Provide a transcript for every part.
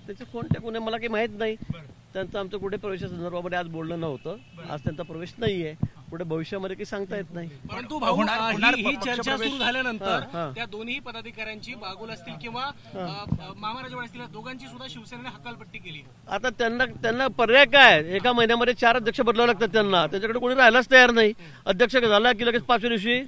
त्याचे कोणते कोणी मला काही माहीत नाही. त्यांचं आमचं कुठे प्रवेशासंदर्भामध्ये आज बोलणं नव्हतं. आज त्यांचा प्रवेश नाहीये. पुढे भविष्यामध्ये काही सांगता येत नाही. परंतु भाऊ ही चर्चा सुरू झाल्यानंतर त्या दोन्ही पदाधिकाऱ्यांची बागुल असतील किंवा मामा राजवाडे असतील दोघांची सुद्धा शिवसेनेने हकालपट्टी केली. आता त्यांना पर्याय काय? एका महिन्यामध्ये 4 अध्यक्ष बदलावे लागतात त्यांना. त्यांच्याकडे कोणी राहायलाच तयार नाही. अध्यक्ष झाला की लगेच 5व्या दिवशी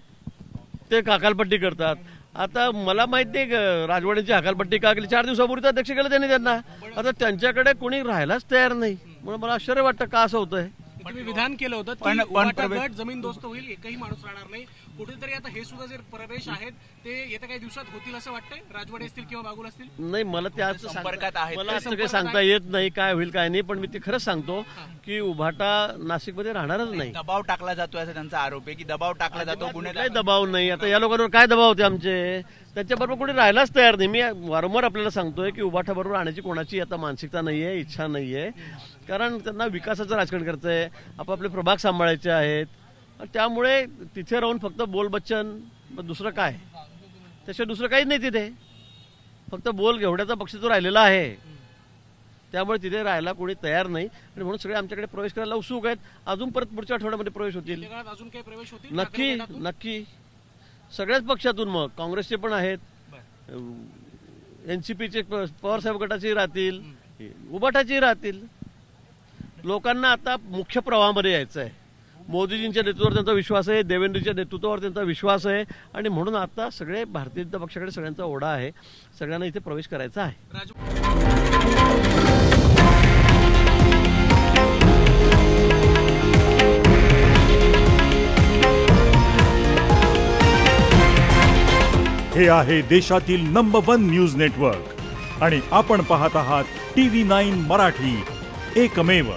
ते हकालपट्टी करतात. आता मला माहित नाही राजवाड्यांची हकालपट्टी का केली. 4 दिवसापूर्वीच अध्यक्ष केलं त्यांनी त्यांना. आता त्यांच्याकडे कोणी राहायलाच तयार नाही. म्हणून मला आश्चर्य वाटतं का असं होतंय. तुम्ही विधान केलं होतं पण जमीन दोस्त होईल, एकही माणूस राहणार नाही. कुठेतरी आता हे सुद्धा जे प्रवेश आहेत ते येत्या काही दिवसात होतील असं वाटतंय. राजवाडे असतील किंवा बागुल असतील. नाही मला त्याच संपर्कात आहे. मला असं काही सांगता येत नाही काय होईल काय नाही. पण मी ते खरंच सांगतो की उभाटा नाशिकमध्ये राहणारच नाही. दबाव टाकला जातोय असं त्यांचा आरोप आहे की दबाव टाकला जातो. काही दबाव नाही. आता या लोकांवर काय दबाव होते आमचे. त्यांच्याबरोबर कोणी राहायलाच तयार नाही. मी वारंवार आपल्याला सांगतोय की उभाटा बरोबर राहण्याची कोणाची आता मानसिकता नाहीये, इच्छा नाहीये. कारण त्यांना विकासाचं राजकारण करायचंय, आपापले प्रभाग सांभाळायचे आहेत. त्यामुळे तिथे राहून फक्त बोलबच्चन दुसरं काय, त्याशिवाय दुसरं काहीच नाही तिथे. फक्त बोल घेवड्याचा पक्ष तो राहिलेला आहे. त्यामुळे तिथे राहायला कोणी तयार नाही. आणि म्हणून सगळे आमच्याकडे प्रवेश करायला उत्सुक आहेत. अजून परत पुढच्या आठवड्यामध्ये प्रवेश होतील. अजून काही प्रवेश होतील नक्की नक्की. सगळ्याच पक्षातून. मग काँग्रेसचे पण आहेत, एनसीपीचे पवारसाहेब गटाचे राहतील, उभाटाचे राहतील. लोकांना आता मुख्य प्रवाहामध्ये यायचं आहे. मोदीजींच्या नेतृत्वावर त्यांचा विश्वास आहे, देवेंद्रच्या नेतृत्वावर त्यांचा विश्वास आहे. आणि म्हणून आता सगळे भारतीय जनता पक्षाकडे सगळ्यांचा ओढा आहे. सगळ्यांना इथे प्रवेश करायचा आहे. हे आहे देशातील नंबर 1 न्यूज नेटवर्क आणि आपण पाहत आहात TV9 मराठी, एकमेव.